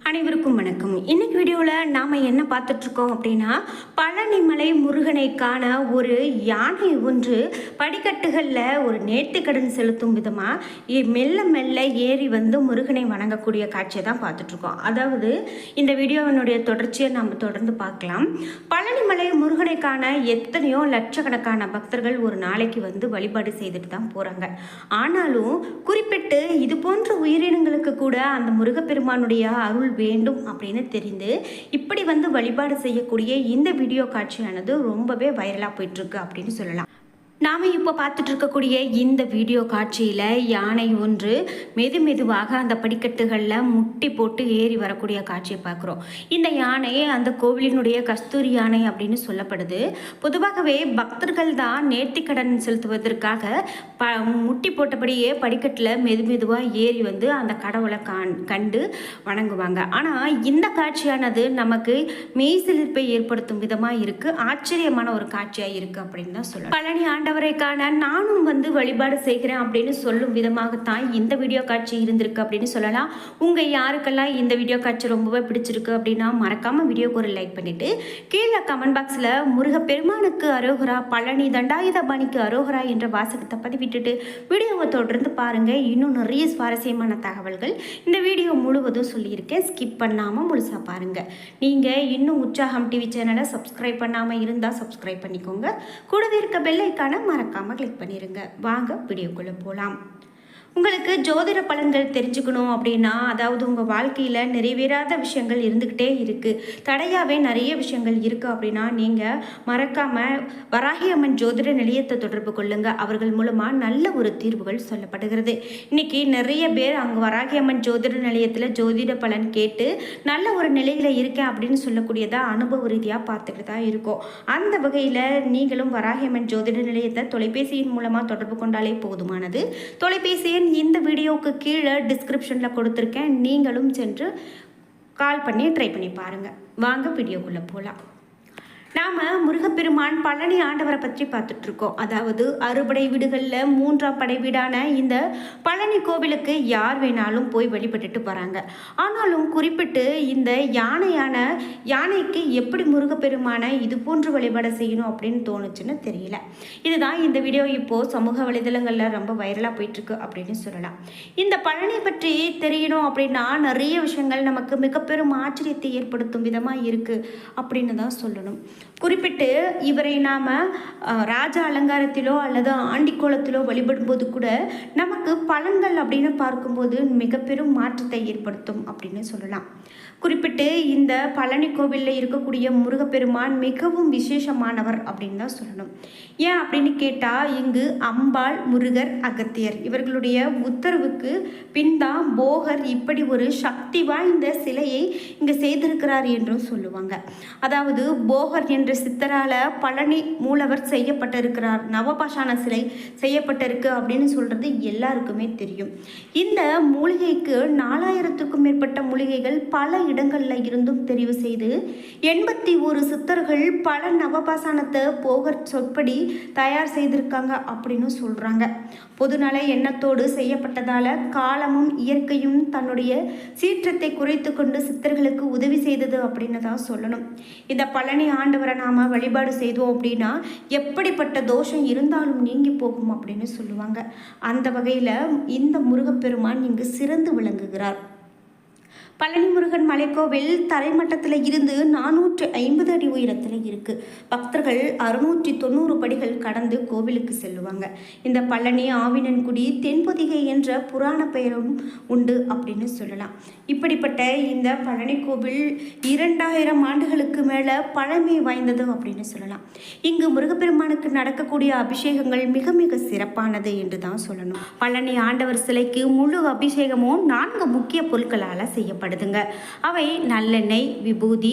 அனைவருக்கும் வணக்கம். இன்னைக்கு வீடியோவில் நாம் என்ன பார்த்துட்ருக்கோம் அப்படின்னா, பழனிமலை முருகனை காண ஒரு யானை ஒன்று படிக்கட்டுகளில் ஒரு நேர்த்திக்கடன் செலுத்தும் விதமாக மெல்ல மெல்ல ஏறி வந்து முருகனை வணங்கக்கூடிய காட்சியை தான் பார்த்துட்ருக்கோம். அதாவது இந்த வீடியோவினுடைய தொடர்ச்சியை நம்ம தொடர்ந்து பார்க்கலாம். பழனிமலை முருகனை காண எத்தனையோ லட்சக்கணக்கான பக்தர்கள் ஒரு நாளைக்கு வந்து வழிபாடு செய்துட்டு தான் போகிறாங்க. ஆனாலும் குறிப்பிட்டு இது போன்ற உயிரினங்களுக்கு கூட அந்த முருகப்பெருமானுடைய அருள் வேண்டும் அப்படின்னு தெரிந்து இப்படி வந்து வழிபாடு செய்யக்கூடிய இந்த வீடியோ காட்சியானது ரொம்பவே வைரலாக போயிட்டுருக்கு அப்படின்னு சொல்லலாம். நாம் இப்போ பார்த்துட்டு இருக்கக்கூடிய இந்த வீடியோ காட்சியில் யானை ஒன்று மெதுவாக அந்த படிக்கட்டுகளில் முட்டி போட்டு ஏறி வரக்கூடிய காட்சியை பார்க்குறோம். இந்த யானை அந்த கோவிலினுடைய கஸ்தூரி அப்படின்னு சொல்லப்படுது. பொதுவாகவே பக்தர்கள் தான் நேர்த்திக்கடன் செலுத்துவதற்காக முட்டி போட்டபடியே படிக்கட்டில் மெதுவாக ஏறி வந்து அந்த கடவுளை கண்டு வணங்குவாங்க. ஆனால் இந்த காட்சியானது நமக்கு மெய்சிலிர்ப்பை ஏற்படுத்தும் விதமாக இருக்குது, ஆச்சரியமான ஒரு காட்சியாக இருக்குது அப்படின்னு தான் சொல்லலாம். பழனி ஆண்டவரை காண நானும் வந்து வழிபாடு செய்கிறேன் அப்படின்னு சொல்லும் விதமாகத்தான் இந்த வீடியோ காட்சி இருந்திருக்கு அப்படின்னு சொல்லலாம். உங்கள் யாருக்கெல்லாம் இந்த வீடியோ காட்சி ரொம்பவே பிடிச்சிருக்கு அப்படின்னா மறக்காமல் வீடியோக்கு ஒரு லைக் பண்ணிவிட்டு கீழே கமெண்ட் பாக்ஸில் முருகப்பெருமானுக்கு அரோகரா, பழனி தண்டாயுதபாணிக்கு அரோகரா என்ற வாசகத்தை பதிவிட்டுட்டு வீடியோவை தொடர்ந்து பாருங்கள். இன்னும் நிறைய சுவாரஸ்யமான தகவல்கள் இந்த வீடியோ முழுவதும் சொல்லியிருக்கேன், ஸ்கிப் பண்ணாமல் முழுசாக பாருங்கள். நீங்கள் இன்னும் உற்சாகம் டிவி சேனலை சப்ஸ்கிரைப் பண்ணாமல் இருந்தால் சப்ஸ்கிரைப் பண்ணிக்கோங்க. கூடவே இருக்க பெல் ஐக்கானை மறக்காமல் கிளிக் பண்ணிடுங்க. வாங்க வீடியோக்குள்ளே போகலாம். உங்களுக்கு ஜோதிட பலன்கள் தெரிஞ்சுக்கணும் அப்படின்னா, அதாவது உங்கள் வாழ்க்கையில் நிறைவேறாத விஷயங்கள் இருந்துக்கிட்டே இருக்குது, தடையாகவே நிறைய விஷயங்கள் இருக்குது அப்படின்னா நீங்கள் மறக்காமல் வராகி அம்மன் ஜோதிட நிலையத்தை தொடர்பு கொள்ளுங்கள். அவர்கள் மூலமாக நல்ல ஒரு தீர்வுகள் சொல்லப்படுகிறது. இன்றைக்கி நிறைய பேர் அங்கே வராகி அம்மன் ஜோதிட நிலையத்தில் ஜோதிட பலன் கேட்டு நல்ல ஒரு நிலையில் இருக்கேன் அப்படின்னு சொல்லக்கூடியதாக அனுபவ ரீதியாக பார்த்துட்டு தான் இருக்கோம். அந்த வகையில் நீங்களும் வராகி அம்மன் ஜோதிட நிலையத்தை தொலைபேசியின் மூலமாக தொடர்பு கொண்டாலே போதுமானது. தொலைபேசியின் இந்த வீடியோவுக்கு கீழே டிஸ்கிரிப்ஷனில் கொடுத்துருக்கேன், நீங்களும் சென்று கால் பண்ணி ட்ரை பண்ணி பாருங்கள். வாங்க வீடியோக்குள்ளே போகலாம். நாம் முருகப்பெருமான் பழனி ஆண்டவரை பற்றி பார்த்துட்ருக்கோம். அதாவது அறுபடை வீடுகளில் 3ஆம் படை வீடான இந்த பழனி கோவிலுக்கு யார் வேணாலும் போய் வழிபட்டுட்டு போகிறாங்க. ஆனாலும் குறிப்பிட்டு இந்த யானைக்கு எப்படி முருகப்பெருமானை இது போன்று வழிபாடு செய்யணும் அப்படின்னு தோணுச்சுன்னு தெரியல. இதுதான் இந்த வீடியோ இப்போது சமூக வலைதளங்களில் ரொம்ப வைரலாக போயிட்டுருக்கு அப்படின்னு சொல்லலாம். இந்த பழனி பற்றி தெரியணும் அப்படின்னா நிறைய விஷயங்கள் நமக்கு மிக பெரும் ஆச்சரியத்தை ஏற்படுத்தும் விதமாக இருக்குது அப்படின்னு தான் சொல்லணும். குறிப்பிட்டு இவரை நாம் ராஜ அலங்காரத்திலோ அல்லது ஆண்டிக்கோலத்திலோ வழிபடும்போது கூட நமக்கு பலன்கள் அப்படின்னு பார்க்கும்போது மிக பெரும் மாற்றத்தை ஏற்படுத்தும் அப்படின்னு சொல்லலாம். குறிப்பிட்டு இந்த பழனி கோவிலில் இருக்கக்கூடிய முருகப்பெருமான் மிகவும் விசேஷமானவர் அப்படின்னு தான் சொல்லணும். ஏன் அப்படின்னு கேட்டால், இங்கு அம்பாள், முருகர், அகத்தியர் இவர்களுடைய உத்தரவுக்கு பின்தான் போகர் இப்படி ஒரு சக்தி வாய்ந்த சிலையை இங்கே செய்திருக்கிறார் என்றும் சொல்லுவாங்க. அதாவது போகர் என்ற சித்தரால் பழனி மூலவர் செய்யப்பட்டிருக்கிறார், நவபாஷான சிலை செய்யப்பட்டிருக்கு அப்படின்னு சொல்கிறது எல்லாருக்குமே தெரியும். இந்த மூலிகைக்கு 4000க்கும் மேற்பட்ட மூலிகைகள் பல இடங்களில் இருந்தும் தெரிவு செய்து 81 சித்தர்கள் பல நவபாசானத்தை போகர் சொற்படி தயார் செய்திருக்காங்க அப்படின்னு சொல்கிறாங்க. பொதுநல எண்ணத்தோடு செய்யப்பட்டதால் காலமும் இயற்கையும் தன்னுடைய சீற்றத்தை குறைத்து கொண்டு சித்தர்களுக்கு உதவி செய்தது அப்படின்னு தான் சொல்லணும். இந்த பழனி ஆண்டவரை நாம் வழிபாடு செய்தோம் அப்படின்னா எப்படிப்பட்ட தோஷம் இருந்தாலும் நீங்கி போகும் அப்படின்னு சொல்லுவாங்க. அந்த வகையில் இந்த முருகப்பெருமான் இங்கு சிறந்து விளங்குகிறார். பழனி முருகன் மலைக்கோவில் தரைமட்டத்தில் இருந்து 450 அடி உயரத்தில் இருக்குது. பக்தர்கள் 690 படிகள் கடந்து கோவிலுக்கு செல்லுவாங்க. இந்த பழனி, ஆவினன்குடி, தென்பொதிகை என்ற புராண பெயரும் உண்டு அப்படின்னு சொல்லலாம். இப்படிப்பட்ட இந்த பழனி கோவில் 2000 ஆண்டுகளுக்கு மேலே பழமை வாய்ந்தது அப்படின்னு சொல்லலாம். இங்கு முருகப்பெருமானுக்கு நடக்கக்கூடிய அபிஷேகங்கள் மிக மிக சிறப்பானது என்று தான் சொல்லணும். பழனி ஆண்டவர் சிலைக்கு முழு அபிஷேகமும் 4 முக்கிய பொருட்களால் செய்யப்படும். அவை நல்லெண்ணெய், விபூதி,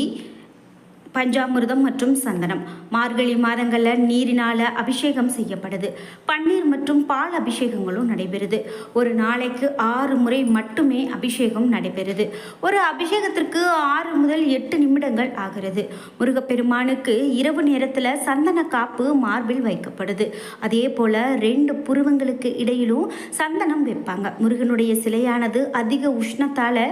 பஞ்சாமிர்தம் மற்றும் சந்தனம். மார்கழி மாதங்களில் நீரினால் அபிஷேகம் செய்யப்படுது. பன்னீர் மற்றும் பால் அபிஷேகங்களும் நடைபெறுது. ஒரு நாளைக்கு 6 முறை மட்டுமே அபிஷேகம் நடைபெறுது. ஒரு அபிஷேகத்திற்கு 6 முதல் 8 நிமிடங்கள் ஆகிறது. முருகப்பெருமானுக்கு இரவு நேரத்தில் சந்தன காப்பு மார்பில் வைக்கப்படுது. அதே போல் 2 புருவங்களுக்கு இடையிலும் சந்தனம் வைப்பாங்க. முருகனுடைய சிலையானது அதிக உஷ்ணத்தால்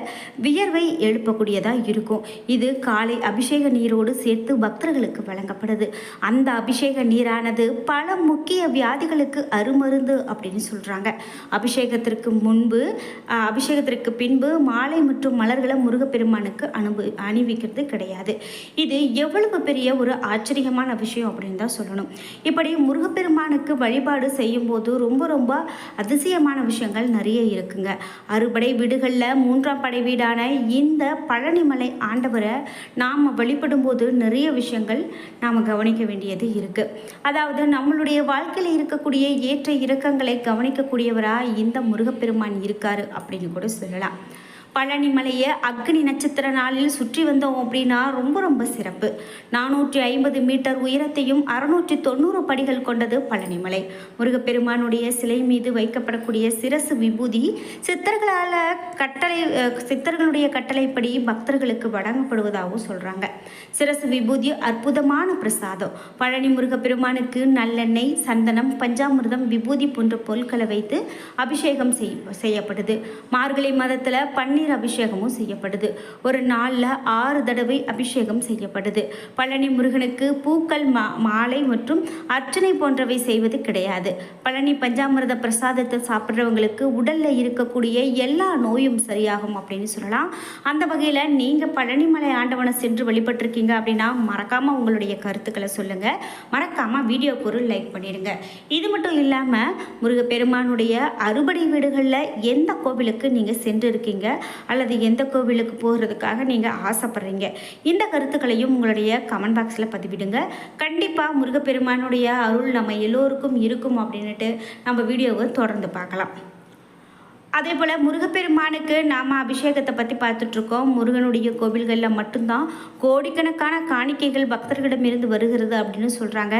வியர்வை எழுப்பக்கூடியதாக இருக்கும். இது காலை அபிஷேக நீரோடு சேர்த்து பக்தர்களுக்கு வழங்கப்படுது. அந்த அபிஷேக நீரானது பல முக்கிய வியாதிகளுக்கு அருமருந்து அப்படின்னு சொல்றாங்க. அபிஷேகத்திற்கு பின்பு மாலை மற்றும் மலர்களை முருகப்பெருமானுக்கு அணிவிக்கிறது கிடையாது. இது எவ்வளவு பெரிய ஒரு ஆச்சரியமான விஷயம் அப்படின்னு தான் சொல்லணும். இப்படி முருகப்பெருமானுக்கு வழிபாடு செய்யும் போது ரொம்ப ரொம்ப அதிசயமான விஷயங்கள் நிறைய இருக்குங்க. அறுபடை வீடுகளில் 3ஆம் படை வீடான இந்த பழனிமலை ஆண்டவரை நாம் வழிபடும் போது நிறைய விஷயங்கள் நாம் கவனிக்க வேண்டியது இருக்குது. அதாவது நம்மளுடைய வாழ்க்கையில் இருக்கக்கூடிய ஏற்ற இறக்கங்களை கவனிக்கக்கூடியவராக இந்த முருகப்பெருமான் இருக்காரு அப்படின்னு கூட சொல்லலாம். பழனிமலையை அக்னி நட்சத்திர நாளில் சுற்றி வந்தோம் அப்படின்னா ரொம்ப ரொம்ப சிறப்பு. 450 மீட்டர் உயரத்தையும் 690 படிகள் கொண்டது பழனிமலை. முருகப்பெருமானுடைய சிலை மீது வைக்கப்படக்கூடிய சிரசு விபூதி சித்தர்களுடைய கட்டளைப்படி பக்தர்களுக்கு வழங்கப்படுவதாகவும் சொல்கிறாங்க. சிரசு விபூதி அற்புதமான பிரசாதம். பழனி முருகப்பெருமானுக்கு நல்லெண்ணெய், சந்தனம், பஞ்சாமிர்தம், விபூதி போன்ற பொருட்களை வைத்து அபிஷேகம் செய்யப்படுது. மார்கழி மாதத்தில் பன்னீர் அபிஷேகமும் செய்யப்படுது. ஒரு நாளில் 6 தடவை அபிஷேகம் செய்யப்படுது. பழனி முருகனுக்கு பூக்கள், மாலை மற்றும் அர்ச்சனை போன்றவை செய்வது கிடையாது. பழனி பஞ்சாமிர்த பிரசாதத்தை சாப்பிட்றவங்களுக்கு உடல்ல இருக்கக்கூடிய எல்லா நோயும் சரியாகும் அப்படின்னு சொல்லலாம். அந்த வகையில் நீங்கள் பழனிமலை ஆண்டவனை சென்று வழிபட்டிருக்கீங்க அப்படின்னா மறக்காமல் உங்களுடைய கருத்துக்களை சொல்லுங்கள். மறக்காமல் வீடியோக்கு ஒரு லைக் பண்ணிடுங்க. இது மட்டும் இல்லாமல் முருகப்பெருமானுடைய அறுபடை வீடுகளில் எந்த கோவிலுக்கு நீங்கள் சென்று இருக்கீங்க அல்லது எந்த கோவிலுக்கு போகிறதுக்காக நீங்கள் ஆசைப்படுறீங்க, இந்த கருத்துக்களையும் உங்களுடைய கமெண்ட் பாக்ஸில் பதிவிடுங்க. கண்டிப்பாக முருகப்பெருமானுடைய அருள் நம்ம எல்லோருக்கும் இருக்கும் அப்படின்ட்டு நம்ம வீடியோவை தொடர்ந்து பார்க்கலாம். அதே போல் முருகப்பெருமானுக்கு நாம் அபிஷேகத்தை பற்றி பார்த்துட்ருக்கோம். முருகனுடைய கோவில்களில் மட்டும்தான் கோடிக்கணக்கான காணிக்கைகள் பக்தர்களிடமிருந்து வருகிறது அப்படின்னு சொல்கிறாங்க.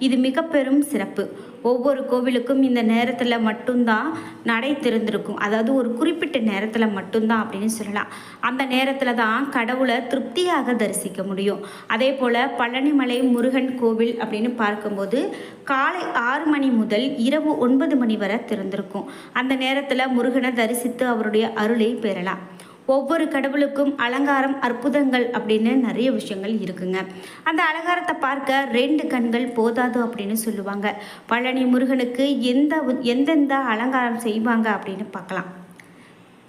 இது மிக பெரும் சிறப்பு. ஒவ்வொரு கோவிலுக்கும் இந்த நேரத்தில் மட்டும்தான் நடை திறந்திருக்கும். அதாவது ஒரு குறிப்பிட்ட நேரத்தில் மட்டும்தான் அப்படின்னு சொல்லலாம். அந்த நேரத்தில் தான் கடவுளை திருப்தியாக தரிசிக்க முடியும். அதே போல் பழனிமலை முருகன் கோவில் அப்படின்னு பார்க்கும்போது காலை 6 மணி முதல் இரவு 9 மணி வரை திறந்திருக்கும். அந்த நேரத்தில் முருகனை தரிசித்து அவருடைய அருளை பெறலாம். ஒவ்வொரு கடவுளுக்கும் அலங்காரம், அற்புதங்கள் அப்படின்னு நிறைய விஷயங்கள் இருக்குங்க. அந்த அலங்காரத்தை பார்க்க 2 கண்கள் போதாது அப்படின்னு சொல்லுவாங்க. பழனி முருகனுக்கு எந்தெந்த அலங்காரம் செய்வாங்க அப்படின்னு பார்க்கலாம்.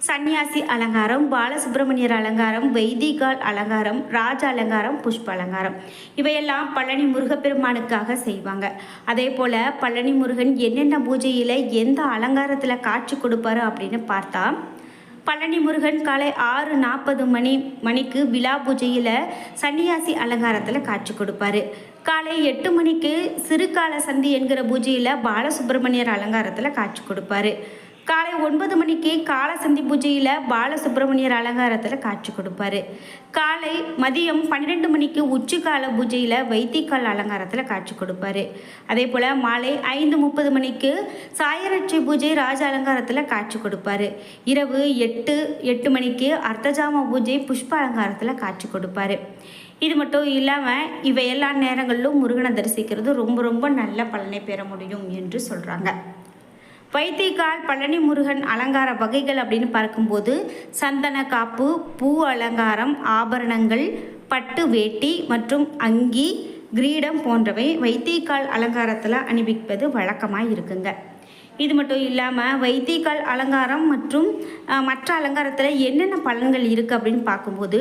சன்னியாசி அலங்காரம், பாலசுப்ரமணியர் அலங்காரம், வைதிகால் அலங்காரம், ராஜ அலங்காரம், புஷ்ப அலங்காரம், இவையெல்லாம் பழனி முருகப்பெருமானுக்காக செய்வாங்க. அதே போல் பழனி முருகன் என்னென்ன பூஜையில் எந்த அலங்காரத்தில் காட்சி கொடுப்பாரு அப்படின்னு பார்த்தா, பழனி முருகன் காலை 6:40 மணிக்கு விழா பூஜையில் சன்னியாசி அலங்காரத்தில் காட்சி கொடுப்பாரு. காலை 8 மணிக்கு சிறுகால சந்தி என்கிற பூஜையில் பாலசுப்ரமணியர் அலங்காரத்தில் காட்சி கொடுப்பாரு. காலை 9 மணிக்கு காலசந்தி பூஜையில் பாலசுப்ரமணியர் அலங்காரத்தில் காட்சி கொடுப்பாரு. மதியம் 12 மணிக்கு உச்சிக்கால பூஜையில் வைத்தியக்கால் அலங்காரத்தில் காட்சி கொடுப்பாரு. அதே போல் மாலை 5:30 மணிக்கு சாயரட்சை பூஜை ராஜ அலங்காரத்தில் காட்சி கொடுப்பாரு. இரவு 8 மணிக்கு அர்த்தஜாம பூஜை புஷ்ப அலங்காரத்தில் காட்சி கொடுப்பாரு. இது மட்டும் இல்லாமல் இவை எல்லா நேரங்களிலும் முருகனை தரிசிக்கிறது ரொம்ப ரொம்ப நல்ல பலனை பெற முடியும் என்று சொல்கிறாங்க. வைத்தியக்கால் பழனி முருகன் அலங்கார வகைகள் அப்படின்னு பார்க்கும்போது சந்தன காப்பு, பூ அலங்காரம், ஆபரணங்கள், பட்டு வேட்டி மற்றும் அங்கி, கிரீடம் போன்றவை வைத்தியக்கால் அலங்காரத்தில் அணிவிப்பது வழக்கமாக இருக்குங்க. இது மட்டும் இல்லாமல் வைத்தியக்கால் அலங்காரம் மற்றும் மற்ற அலங்காரத்தில் என்னென்ன பலன்கள் இருக்குது அப்படின்னு பார்க்கும்போது,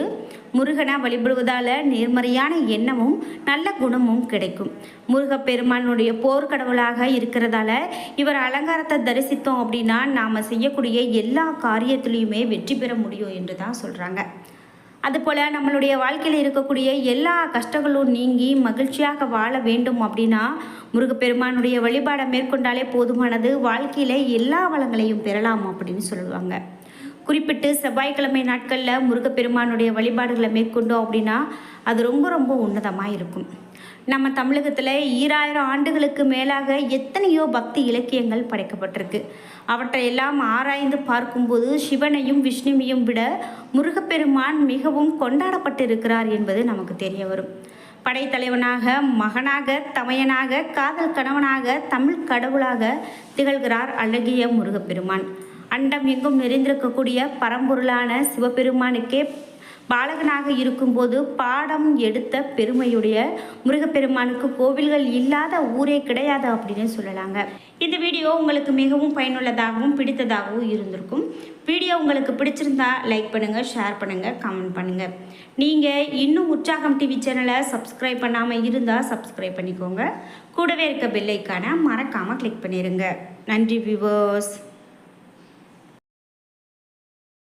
முருகனை வழிபடுவதால் நேர்மறையான எண்ணமும் நல்ல குணமும் கிடைக்கும். முருகப்பெருமானுடைய போர்க்கடவுளாக இருக்கிறதால இவர் அலங்காரத்தை தரிசித்தோம் அப்படின்னா நாம் செய்யக்கூடிய எல்லா காரியத்திலையுமே வெற்றி பெற முடியும் என்று தான் சொல்கிறாங்க. அதுபோல் நம்மளுடைய வாழ்க்கையில் இருக்கக்கூடிய எல்லா கஷ்டங்களும் நீங்கி மகிழ்ச்சியாக வாழ வேண்டும் அப்படின்னா முருகப்பெருமானுடைய வழிபாடை மேற்கொண்டாலே போதுமானது. வாழ்க்கையில் எல்லா வளங்களையும் பெறலாம் அப்படின்னு சொல்லுவாங்க. குறிப்பிட்டு செவ்வாய்க்கிழமை நாட்களில் முருகப்பெருமானுடைய வழிபாடுகளை மேற்கொண்டோம் அப்படின்னா அது ரொம்ப ரொம்ப உன்னதமாக இருக்கும். நம்ம தமிழகத்தில் 2000 ஆண்டுகளுக்கு மேலாக எத்தனையோ பக்தி இலக்கியங்கள் படைக்கப்பட்டிருக்கு. அவற்றையெல்லாம் ஆராய்ந்து பார்க்கும்போது சிவனையும் விஷ்ணுவையும் விட முருகப்பெருமான் மிகவும் கொண்டாடப்பட்டிருக்கிறார் என்பது நமக்கு தெரிய வரும். படைத்தலைவனாக, மகனாக, தமையனாக, காதல் கணவனாக, தமிழ் கடவுளாக திகழ்கிறார் அழகிய முருகப்பெருமான். அண்டம் எங்கும் நிறைந்திருக்கக்கூடிய பரம்பொருளான சிவபெருமானுக்கே பாலகனாக இருக்கும்போது பாடம் எடுத்த பெருமையுடைய முருகப்பெருமானுக்கு கோவில்கள் இல்லாத ஊரே கிடையாது அப்படின்னு சொல்லலாங்க. இந்த வீடியோ உங்களுக்கு மிகவும் பயனுள்ளதாகவும் பிடித்ததாகவும் இருந்திருக்கும். வீடியோ உங்களுக்கு பிடிச்சிருந்தா லைக் பண்ணுங்கள், ஷேர் பண்ணுங்கள், கமெண்ட் பண்ணுங்கள். நீங்கள் இன்னும் உற்சாகம் டிவி சேனலை சப்ஸ்கிரைப் பண்ணாமல் இருந்தால் சப்ஸ்கிரைப் பண்ணிக்கோங்க. கூடவே இருக்க பெல் ஐக்கானை மறக்காமல் கிளிக் பண்ணிடுங்க. நன்றி வியூவர்ஸ்.